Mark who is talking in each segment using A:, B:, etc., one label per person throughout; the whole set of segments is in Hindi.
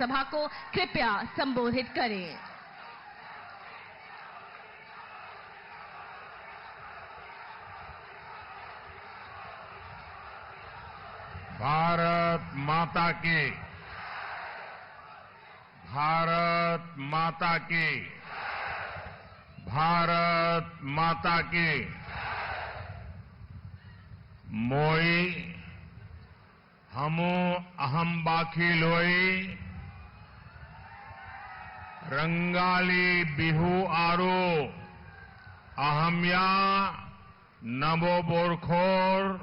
A: जनसभा को कृपया संबोधित करें।
B: भारत माता की, भारत माता की, भारत माता की। मोई हमू अहम बाखी लोई रंगाली बिहू आरो अहम्या नमो बोरखोर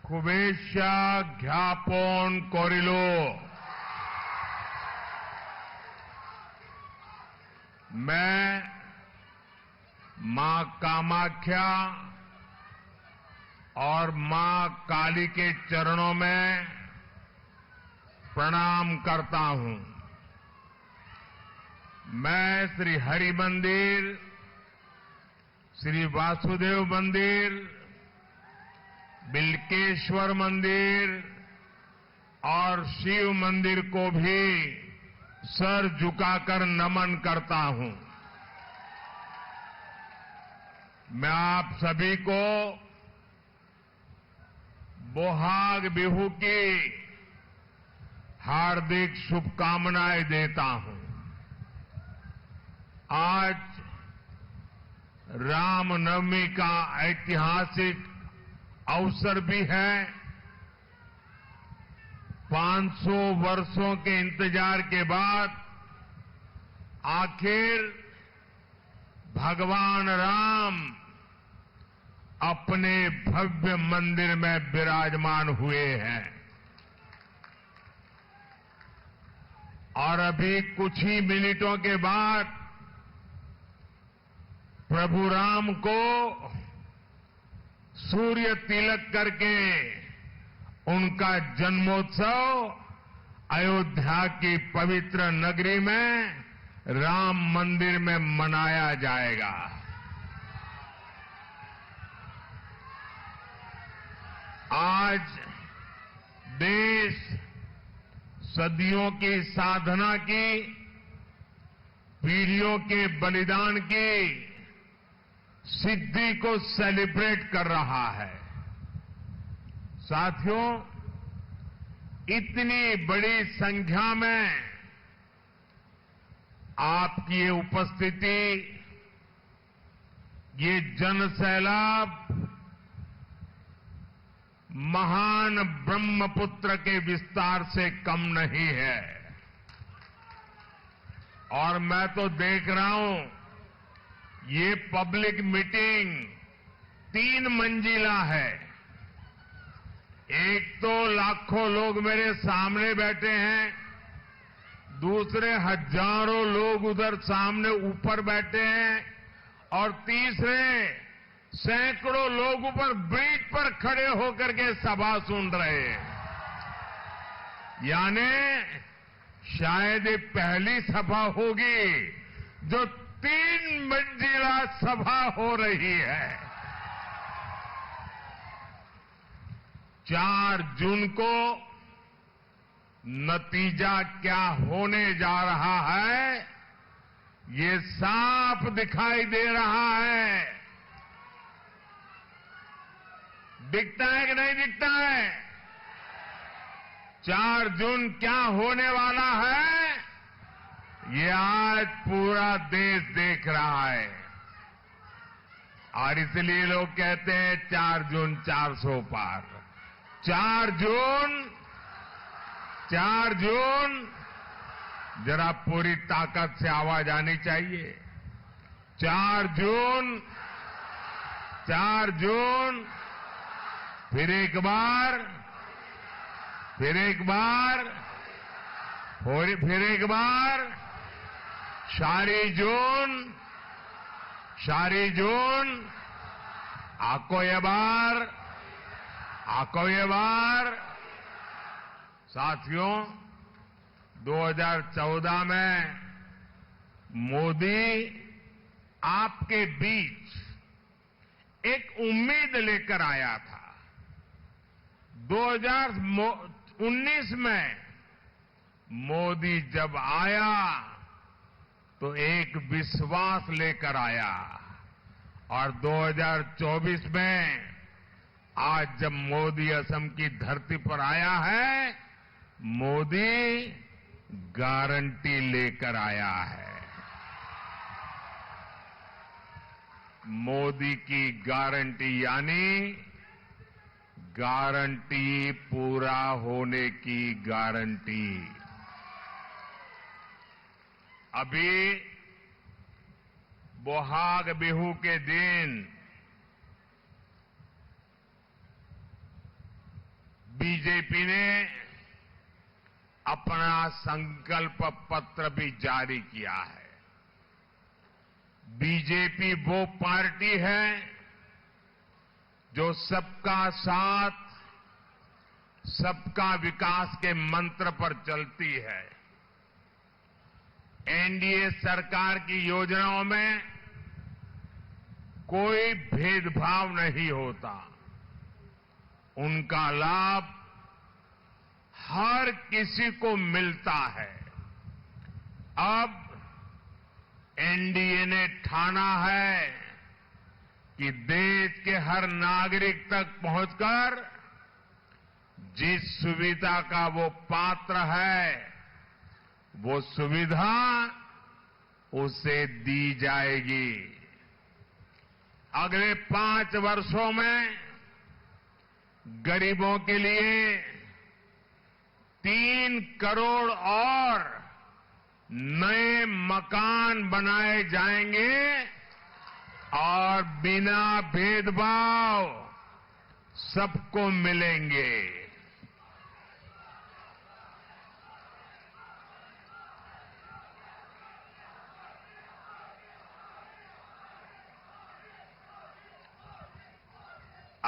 B: खुबेशा ज्ञापन करिलो। मैं मां कामाख्या और मां काली के चरणों में प्रणाम करता हूं। मैं श्री हरि मंदिर, श्री वासुदेव मंदिर, बिल्केश्वर मंदिर और शिव मंदिर को भी सर झुकाकर नमन करता हूं। मैं आप सभी को बोहाग बिहू की हार्दिक शुभकामनाएं देता हूं। आज रामनवमी का ऐतिहासिक अवसर भी है। 500 वर्षों के इंतजार के बाद आखिर भगवान राम अपने भव्य मंदिर में विराजमान हुए हैं और अभी कुछ ही मिनटों के बाद प्रभु राम को सूर्य तिलक करके उनका जन्मोत्सव अयोध्या की पवित्र नगरी में राम मंदिर में मनाया जाएगा। आज देश सदियों की साधना की, पीढ़ियों के बलिदान की सिद्धि को सेलिब्रेट कर रहा है। साथियों, इतनी बड़ी संख्या में आपकी ये उपस्थिति, ये जनसैलाब महान ब्रह्मपुत्र के विस्तार से कम नहीं है। और मैं तो देख रहा हूं ये पब्लिक मीटिंग 3 मंजिला है। एक तो लाखों लोग मेरे सामने बैठे हैं, दूसरे हजारों लोग उधर सामने ऊपर बैठे हैं और तीसरे सैकड़ों लोग ऊपर ब्रिज पर खड़े होकर के सभा सुन रहे हैं। यानी शायद ये पहली सभा होगी जो 3 मंजिला सभा हो रही है। 4 जून को नतीजा क्या होने जा रहा है, ये साफ दिखाई दे रहा है। दिखता है कि नहीं दिखता है? 4 जून क्या होने वाला है, ये आज पूरा देश देख रहा है। और इसलिए लोग कहते हैं 4 जून 400 पार। 4 जून जरा पूरी ताकत से आवाज आनी चाहिए। 4 जून, फिर एक बार, फिर एक बार, फिर एक बार, सारी जून, आको ये बार। साथियों, 2014 में मोदी आपके बीच एक उम्मीद लेकर आया था। 2019 में मोदी जब आया तो एक विश्वास लेकर आया और 2024 में आज जब मोदी असम की धरती पर आया है, मोदी गारंटी लेकर आया है। मोदी की गारंटी यानी गारंटी पूरा होने की गारंटी। अभी बोहाग बिहू के दिन बीजेपी ने अपना संकल्प पत्र भी जारी किया है। बीजेपी वो पार्टी है जो सबका साथ, सबका विकास के मंत्र पर चलती है। एनडीए सरकार की योजनाओं में कोई भेदभाव नहीं होता। उनका लाभ हर किसी को मिलता है। अब एनडीए ने ठाना है कि देश के हर नागरिक तक पहुंचकर जिस सुविधा का वो पात्र है, वो सुविधा उसे दी जाएगी। अगले 5 वर्षों में गरीबों के लिए 3 करोड़ और नए मकान बनाए जाएंगे और बिना भेदभाव सबको मिलेंगे।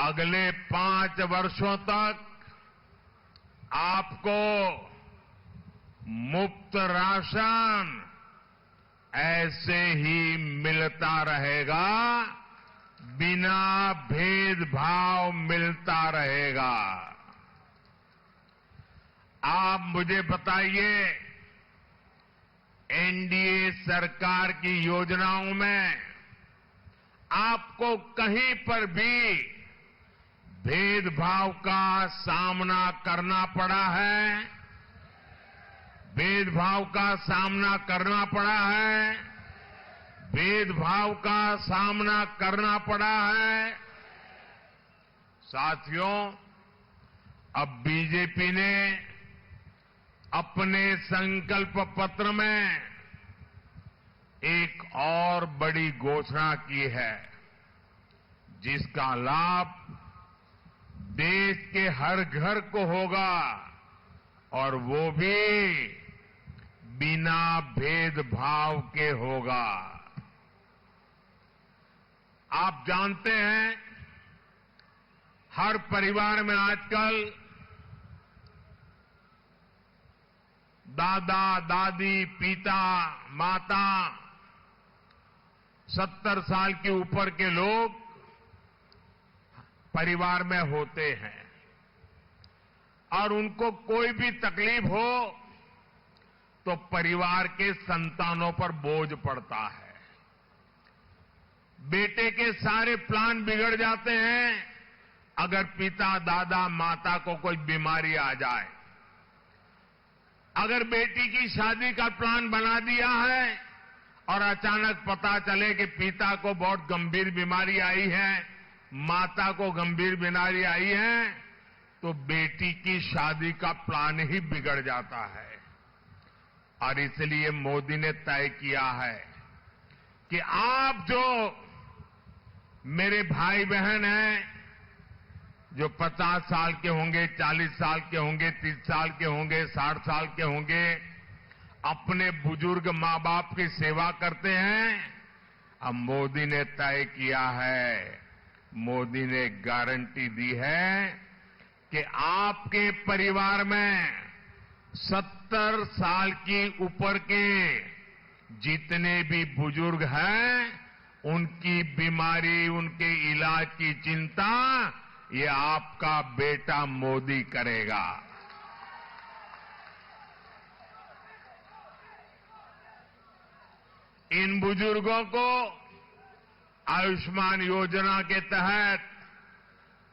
B: अगले 5 वर्षों तक आपको मुफ्त राशन ऐसे ही मिलता रहेगा, बिना भेदभाव मिलता रहेगा। आप मुझे बताइए, एनडीए सरकार की योजनाओं में आपको कहीं पर भी भेदभाव का सामना करना पड़ा है? भेदभाव का सामना करना पड़ा है? भेदभाव का सामना करना पड़ा है? साथियों, अब बीजेपी ने अपने संकल्प पत्र में एक और बड़ी घोषणा की है, जिसका लाभ देश के हर घर को होगा और वो भी बिना भेदभाव के होगा। आप जानते हैं, हर परिवार में आजकल दादा, दादी, पिता, माता, 70 साल के ऊपर के लोग परिवार में होते हैं और उनको कोई भी तकलीफ हो तो परिवार के संतानों पर बोझ पड़ता है। बेटे के सारे प्लान बिगड़ जाते हैं अगर पिता, दादा, माता को कोई बीमारी आ जाए। अगर बेटी की शादी का प्लान बना दिया है और अचानक पता चले कि पिता को बहुत गंभीर बीमारी आई है, माता को गंभीर बीमारी आई है, तो बेटी की शादी का प्लान ही बिगड़ जाता है। और इसलिए मोदी ने तय किया है कि आप जो मेरे भाई बहन हैं, जो 50 साल के होंगे, 40 साल के होंगे, 30 साल के होंगे, 60 साल के होंगे, अपने बुजुर्ग मां बाप की सेवा करते हैं, अब मोदी ने तय किया है, मोदी ने गारंटी दी है कि आपके परिवार में 70 साल की ऊपर के जितने भी बुजुर्ग हैं, उनकी बीमारी, उनके इलाज की चिंता ये आपका बेटा मोदी करेगा। इन बुजुर्गों को आयुष्मान योजना के तहत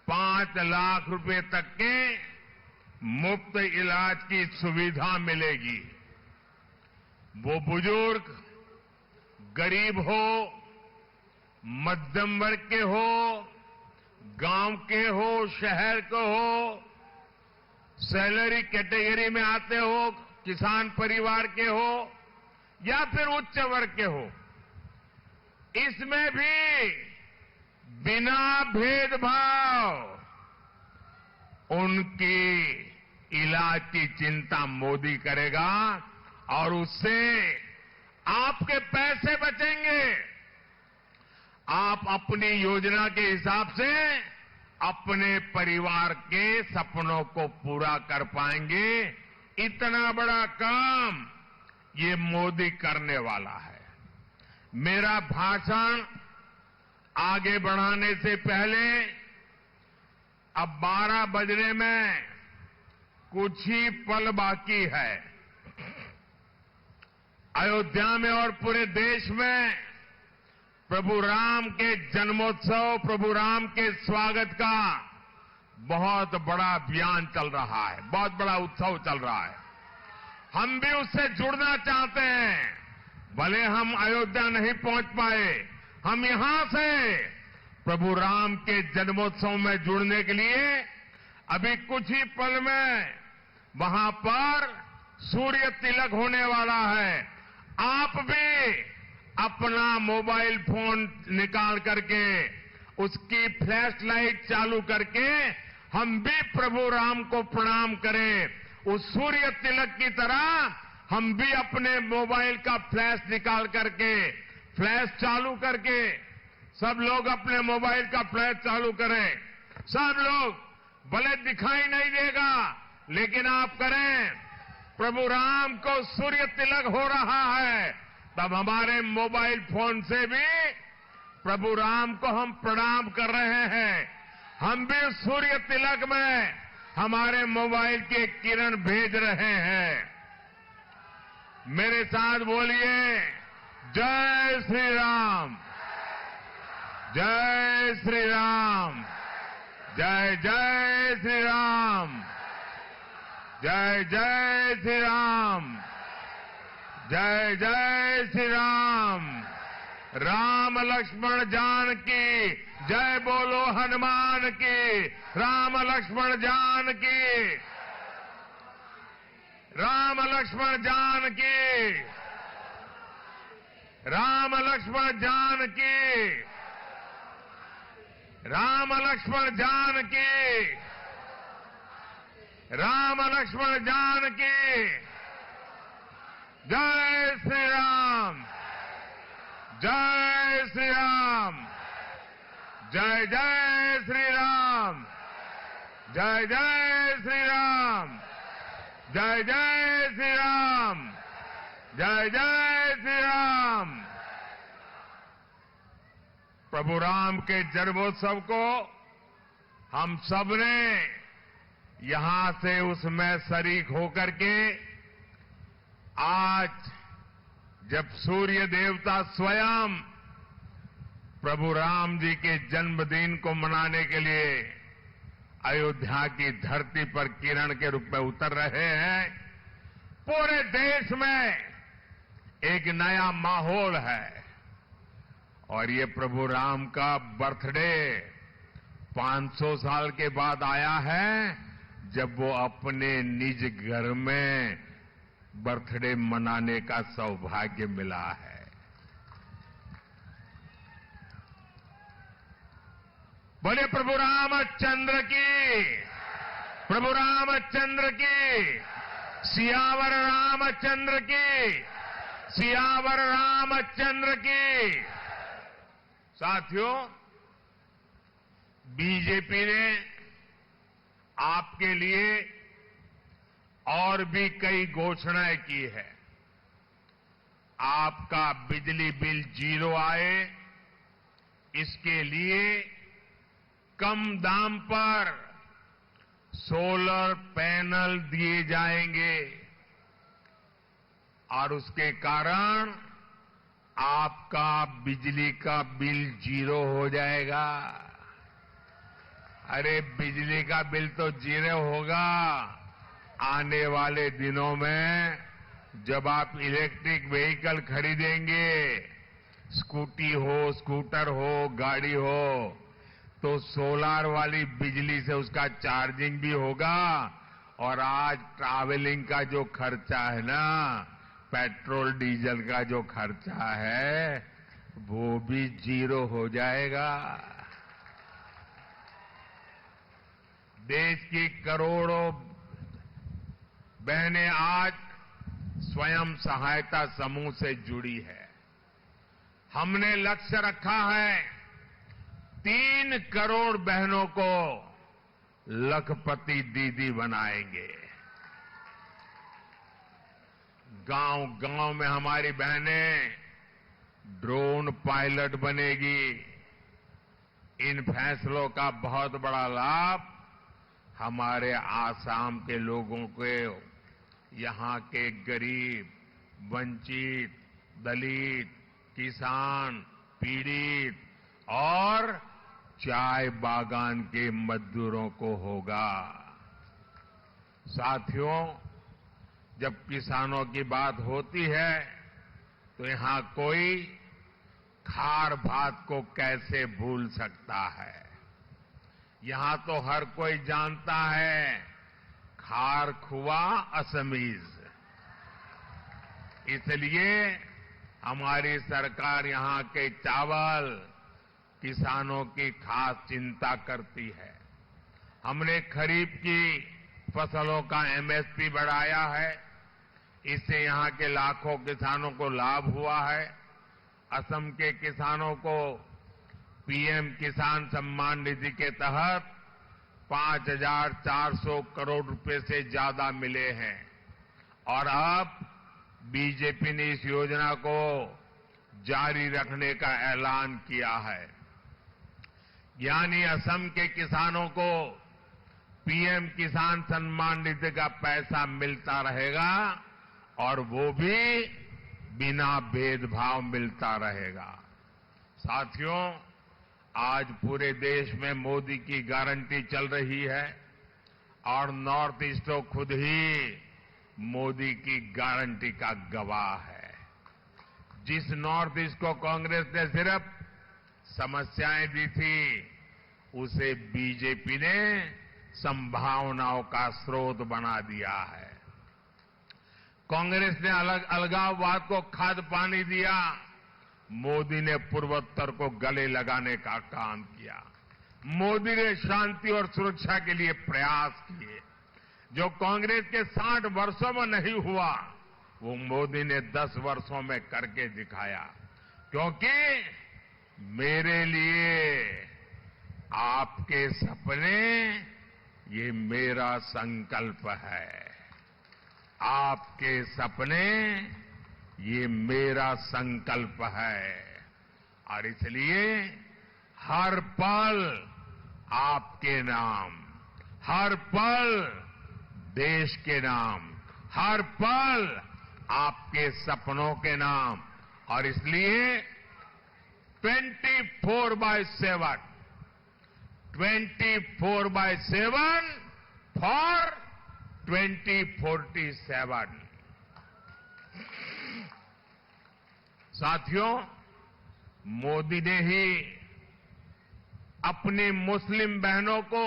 B: 5 लाख रुपए तक के मुफ्त इलाज की सुविधा मिलेगी। वो बुजुर्ग गरीब हो, मध्यम वर्ग के हो, गांव के हो, शहर के हो, सैलरी कैटेगरी में आते हो, किसान परिवार के हो या फिर उच्च वर्ग के हो, इसमें भी बिना भेदभाव उनकी इलाज की चिंता मोदी करेगा और उससे आपके पैसे बचेंगे। आप अपनी योजना के हिसाब से अपने परिवार के सपनों को पूरा कर पाएंगे। इतना बड़ा काम ये मोदी करने वाला है। मेरा भाषण आगे बढ़ाने से पहले अब 12 बजने में कुछ ही पल बाकी है। अयोध्या में और पूरे देश में प्रभु राम के जन्मोत्सव, प्रभु राम के स्वागत का बहुत बड़ा अभियान चल रहा है, बहुत बड़ा उत्सव चल रहा है। हम भी उससे जुड़ना चाहते हैं। भले हम अयोध्या नहीं पहुंच पाए, हम यहां से प्रभु राम के जन्मोत्सव में जुड़ने के लिए अभी कुछ ही पल में वहां पर सूर्य तिलक होने वाला है। आप भी अपना मोबाइल फोन निकाल करके उसकी फ्लैश लाइट चालू करके हम भी प्रभु राम को प्रणाम करें। उस सूर्य तिलक की तरह हम भी अपने मोबाइल का फ्लैश निकाल करके, फ्लैश चालू करके, सब लोग अपने मोबाइल का फ्लैश चालू करें। सब लोग, भले दिखाई नहीं देगा लेकिन आप करें। प्रभु राम को सूर्य तिलक हो रहा है, तब हमारे मोबाइल फोन से भी प्रभु राम को हम प्रणाम कर रहे हैं। हम भी सूर्य तिलक में हमारे मोबाइल के किरण भेज रहे हैं। मेरे साथ बोलिए, जय श्री राम, जय श्री राम, जय जय श्री राम, जय जय श्री राम, जय जय श्री राम। राम लक्ष्मण जानकी जय बोलो हनुमान की। राम लक्ष्मण जानकी, राम लक्ष्मण जानकी, राम लक्ष्मण जानकी, राम लक्ष्मण जानकी, राम लक्ष्मण जानकी। जय श्री राम, जय श्री राम, जय जय श्री राम, जय जय श्री राम, जय जय श्री राम, जय जय श्री राम। प्रभु राम के जन्मोत्सव को हम सब ने यहां से उसमें शरीक होकर के आज जब सूर्य देवता स्वयं प्रभु राम जी के जन्मदिन को मनाने के लिए अयोध्या की धरती पर किरण के रूप में उतर रहे हैं, पूरे देश में एक नया माहौल है। और ये प्रभु राम का बर्थडे 500 साल के बाद आया है, जब वो अपने निज घर में बर्थडे मनाने का सौभाग्य मिला है। बोले प्रभु रामचंद्र की, प्रभु रामचंद्र की, सियावर रामचंद्र की, सियावर रामचंद्र की। साथियों, बीजेपी ने आपके लिए और भी कई घोषणाएं की है। आपका बिजली बिल 0 आए, इसके लिए कम दाम पर सोलर पैनल दिए जाएंगे और उसके कारण आपका बिजली का बिल 0 हो जाएगा। अरे बिजली का बिल तो 0 होगा। आने वाले दिनों में जब आप इलेक्ट्रिक व्हीकल खरीदेंगे, स्कूटी हो, स्कूटर हो, गाड़ी हो, तो सोलार वाली बिजली से उसका चार्जिंग भी होगा और आज ट्रैवलिंग का जो खर्चा है ना, पेट्रोल डीजल का जो खर्चा है, वो भी 0 हो जाएगा। देश की करोड़ों बहनें आज स्वयं सहायता समूह से जुड़ी है। हमने लक्ष्य रखा है 3 करोड़ बहनों को लखपति दीदी बनाएंगे। गांव-गांव में हमारी बहनें ड्रोन पायलट बनेगी। इन फैसलों का बहुत बड़ा लाभ हमारे आसाम के लोगों को, यहां के गरीब, वंचित, दलित, किसान, पीड़ित और चाय बागान के मजदूरों को होगा। साथियों, जब किसानों की बात होती है तो यहां कोई खार भात को कैसे भूल सकता है। यहां तो हर कोई जानता है खार खुआ असमीज। इसलिए हमारी सरकार यहां के चावल किसानों की खास चिंता करती है। हमने खरीफ की फसलों का एमएसपी बढ़ाया है। इससे यहां के लाखों किसानों को लाभ हुआ है। असम के किसानों को पीएम किसान सम्मान निधि के तहत 5,400 करोड़ रुपए से ज्यादा मिले हैं और अब बीजेपी ने इस योजना को जारी रखने का ऐलान किया है। यानी असम के किसानों को पीएम किसान सम्मान निधि का पैसा मिलता रहेगा और वो भी बिना भेदभाव मिलता रहेगा। साथियों, आज पूरे देश में मोदी की गारंटी चल रही है और नॉर्थ ईस्ट तो खुद ही मोदी की गारंटी का गवाह है। जिस नॉर्थ ईस्ट को कांग्रेस ने सिर्फ समस्याएं दी थी, उसे बीजेपी ने संभावनाओं का स्रोत बना दिया है। कांग्रेस ने अलगाववाद को खाद पानी दिया, मोदी ने पूर्वोत्तर को गले लगाने का काम किया। मोदी ने शांति और सुरक्षा के लिए प्रयास किए। जो कांग्रेस के 60 वर्षों में नहीं हुआ, वो मोदी ने 10 वर्षों में करके दिखाया। क्योंकि मेरे लिए आपके सपने, ये मेरा संकल्प है। आपके सपने, ये मेरा संकल्प है। और इसलिए हर पल आपके नाम, हर पल देश के नाम, हर पल आपके सपनों के नाम। और इसलिए 24/7 फॉर 2047। साथियों, मोदी ने ही अपनी मुस्लिम बहनों को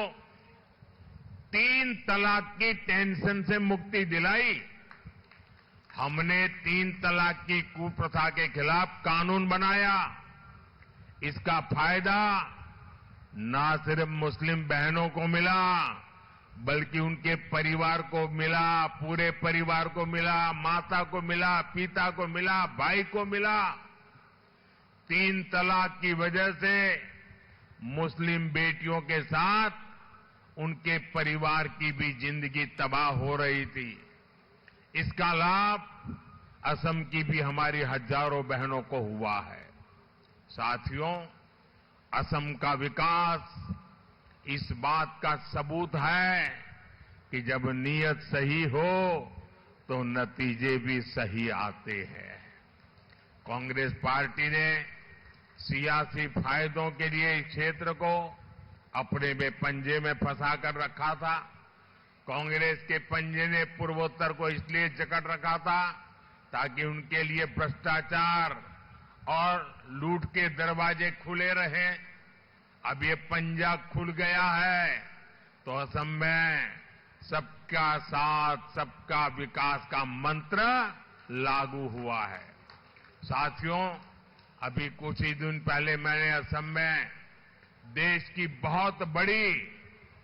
B: 3 तलाक की टेंशन से मुक्ति दिलाई। हमने 3 तलाक की कुप्रथा के खिलाफ कानून बनाया। इसका फायदा न सिर्फ मुस्लिम बहनों को मिला, बल्कि उनके परिवार को मिला, पूरे परिवार को मिला, माता को मिला, पिता को मिला, भाई को मिला। 3 तलाक की वजह से मुस्लिम बेटियों के साथ उनके परिवार की भी जिंदगी तबाह हो रही थी। इसका लाभ असम की भी हमारी हजारों बहनों को हुआ है। साथियों, असम का विकास इस बात का सबूत है कि जब नीयत सही हो तो नतीजे भी सही आते हैं। कांग्रेस पार्टी ने सियासी फायदों के लिए इस क्षेत्र को अपने में पंजे में फंसा कर रखा था। कांग्रेस के पंजे ने पूर्वोत्तर को इसलिए जकड़ रखा था ताकि उनके लिए भ्रष्टाचार और लूट के दरवाजे खुले रहें। अब ये पंजा खुल गया है तो असम में सबका साथ सबका विकास का मंत्र लागू हुआ है। साथियों, अभी कुछ ही दिन पहले मैंने असम में देश की बहुत बड़ी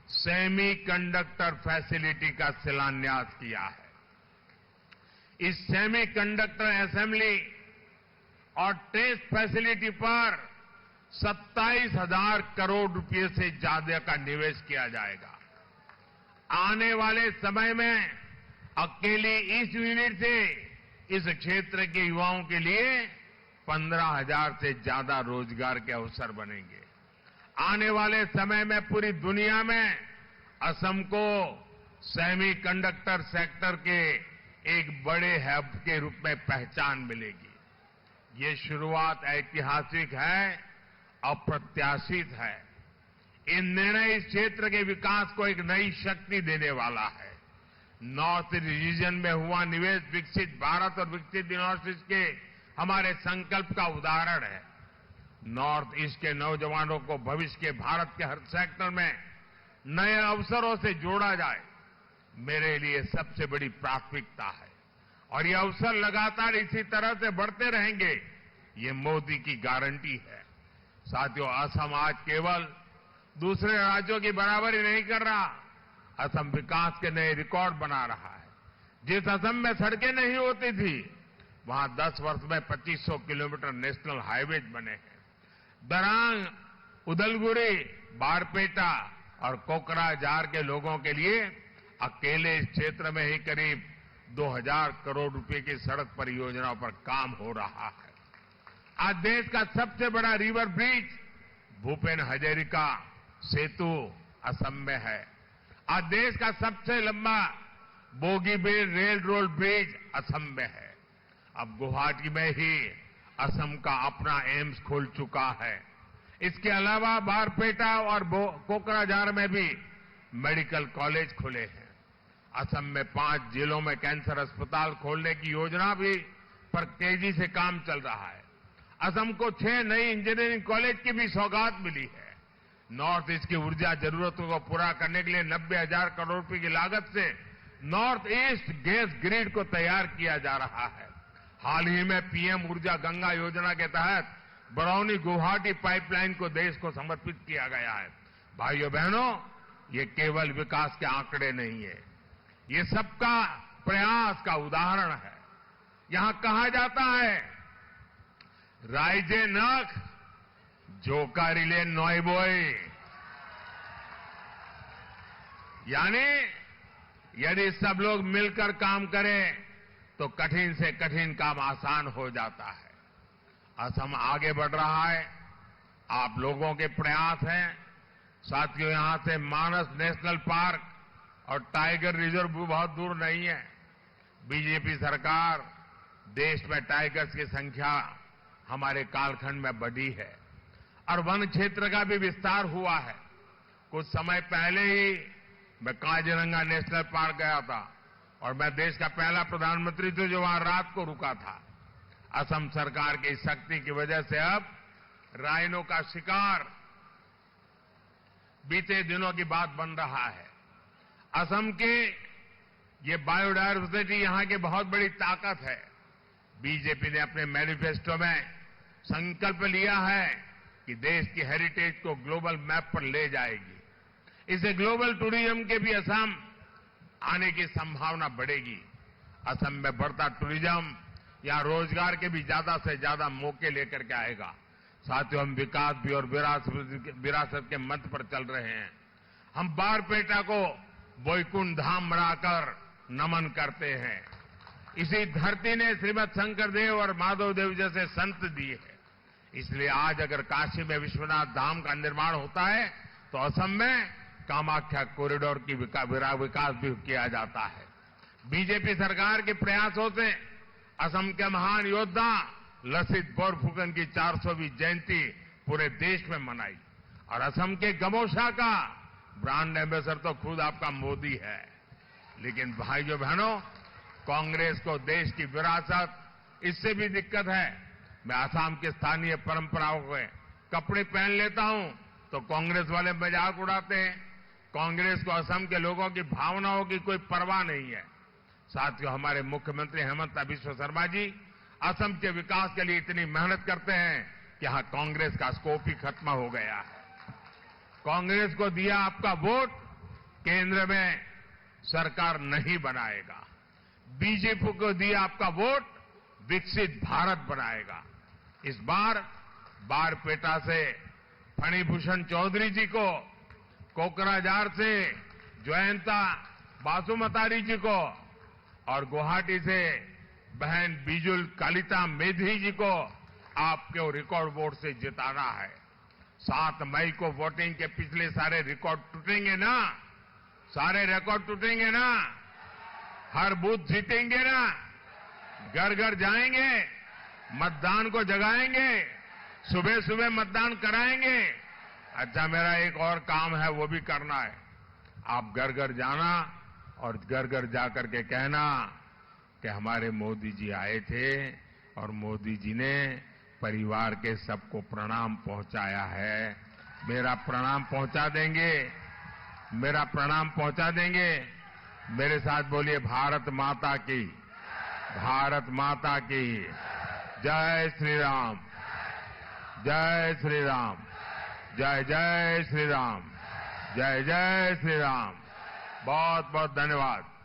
B: सेमी कंडक्टर फैसिलिटी का शिलान्यास किया है। इस सेमी कंडक्टर असेंबली और टेस्ट फैसिलिटी पर 27,000 करोड़ रुपए से ज्यादा का निवेश किया जाएगा। आने वाले समय में अकेली इस यूनिट से इस क्षेत्र के युवाओं के लिए 15,000 से ज्यादा रोजगार के अवसर बनेंगे। आने वाले समय में पूरी दुनिया में असम को सेमी कंडक्टर सेक्टर के एक बड़े हब के रूप में पहचान मिलेगी। ये शुरुआत ऐतिहासिक है, अप्रत्याशित है। ये निर्णय इस क्षेत्र के विकास को एक नई शक्ति देने वाला है। नॉर्थ ईस्ट रीजन में हुआ निवेश विकसित भारत और विकसित नॉर्थ ईस्ट के हमारे संकल्प का उदाहरण है। नॉर्थ ईस्ट के नौजवानों को भविष्य के भारत के हर सेक्टर में नए अवसरों से जोड़ा जाए, मेरे लिए सबसे बड़ी प्राथमिकता है। और ये अवसर लगातार इसी तरह से बढ़ते रहेंगे, ये मोदी की गारंटी है। साथियों, असम आज केवल दूसरे राज्यों की बराबरी नहीं कर रहा, असम विकास के नए रिकॉर्ड बना रहा है। जिस असम में सड़कें नहीं होती थी, वहां 10 वर्ष में 2500 किलोमीटर नेशनल हाईवे बने हैं। दरांग, उदलगुरी, बारपेटा और कोकराझार के लोगों के लिए अकेले इस क्षेत्र में ही करीब 2000 करोड़ रुपए की सड़क परियोजनाओं पर काम हो रहा है। आज देश का सबसे बड़ा रिवर ब्रिज भूपेन हजारिका सेतु असम में है। आज देश का सबसे लंबा Bogibeel rail road bridge Assam में है। अब गुवाहाटी में ही असम का अपना एम्स खुल चुका है। इसके अलावा बारपेटा और कोकराझार में भी मेडिकल कॉलेज खुले हैं। असम में 5 जिलों में कैंसर अस्पताल खोलने की योजना भी पर तेजी से काम चल रहा है। असम को 6 नई इंजीनियरिंग कॉलेज की भी सौगात मिली है। नॉर्थ ईस्ट की ऊर्जा जरूरतों को पूरा करने के लिए 90,000 करोड़ रुपए की लागत से नॉर्थ ईस्ट गैस ग्रिड को तैयार किया जा रहा है। हाल ही में पीएम ऊर्जा गंगा योजना के तहत बरौनी गुवाहाटी पाइपलाइन को देश को समर्पित किया गया है। भाइयों बहनों, ये केवल विकास के आंकड़े नहीं है, ये सबका प्रयास का उदाहरण है। यहां कहा जाता है, राइजे नख जोकारिले नॉयबोय, यानी यदि सब लोग मिलकर काम करें तो कठिन से कठिन काम आसान हो जाता है। असम आगे बढ़ रहा है, आप लोगों के प्रयास हैं। साथियों, यहां से मानस नेशनल पार्क और टाइगर रिजर्व भी बहुत दूर नहीं है। बीजेपी सरकार देश में टाइगर्स की संख्या हमारे कालखंड में बढ़ी है और वन क्षेत्र का भी विस्तार हुआ है। कुछ समय पहले ही मैं काजीरंगा नेशनल पार्क गया था और मैं देश का पहला प्रधानमंत्री था जो वहां रात को रुका था। असम सरकार की शक्ति की वजह से अब राइनो का शिकार बीते दिनों की बात बन रहा है। असम के ये बायोडायवर्सिटी यहां की बहुत बड़ी ताकत है। बीजेपी ने अपने मैनिफेस्टो में संकल्प लिया है कि देश की हेरिटेज को ग्लोबल मैप पर ले जाएगी। इससे ग्लोबल टूरिज्म के भी असम आने की संभावना बढ़ेगी। असम में बढ़ता टूरिज्म यहां रोजगार के भी ज्यादा से ज्यादा मौके लेकर के आएगा। साथियों, हम विकास भी और विरासत के मंत्र पर चल रहे हैं। हम बारपेटा को वैकुंठ धाम बनाकर नमन करते हैं। इसी धरती ने श्रीमद शंकरदेव और माधवदेव जैसे संत दिए हैं। इसलिए आज अगर काशी में विश्वनाथ धाम का निर्माण होता है तो असम में कामाख्या कॉरिडोर की विकास भी किया जाता है। बीजेपी सरकार के प्रयासों से असम के महान योद्धा लसित बोरफुकन की 400वीं जयंती पूरे देश में मनाई। और असम के गमोशा का ब्रांड एम्बेसडर तो खुद आपका मोदी है। लेकिन भाइयों बहनों, कांग्रेस को देश की विरासत, इससे भी दिक्कत है। मैं असम के स्थानीय परंपराओं के कपड़े पहन लेता हूं तो कांग्रेस वाले मजाक उड़ाते हैं। कांग्रेस को असम के लोगों की भावनाओं की कोई परवाह नहीं है। साथियों, हमारे मुख्यमंत्री हेमंत बिश्व शर्मा जी असम के विकास के लिए इतनी मेहनत करते हैं कि यहां कांग्रेस का स्कोप ही खत्म हो गया है। कांग्रेस को दिया आपका वोट, केंद्र में सरकार नहीं बनाएगा। बीजेपी को दिया आपका वोट, विकसित भारत बनाएगा। इस बार बारपेटा से फणिभूषण चौधरी जी को, कोकराझार से जयंता बासुमतारी जी को और गुवाहाटी से बहन बिजुल कालिता मेधी जी को आपके रिकॉर्ड वोट से जिताना है। 7 मई को वोटिंग के पिछले सारे रिकॉर्ड टूटेंगे ना, सारे रिकॉर्ड टूटेंगे ना, हर बूथ जीतेंगे ना, घर घर जाएंगे, मतदान को जगाएंगे, सुबह सुबह मतदान कराएंगे। अच्छा, मेरा एक और काम है, वो भी करना है। आप घर घर जाना और घर घर जाकर के कहना कि हमारे मोदी जी आए थे और मोदी जी ने परिवार के सबको प्रणाम पहुंचाया है। मेरा प्रणाम पहुंचा देंगे, मेरा प्रणाम पहुंचा देंगे। मेरे साथ बोलिए, भारत माता की, भारत माता की जय श्री राम, जय श्री राम, जय जय श्री राम, जय जय श्री राम। बहुत बहुत धन्यवाद।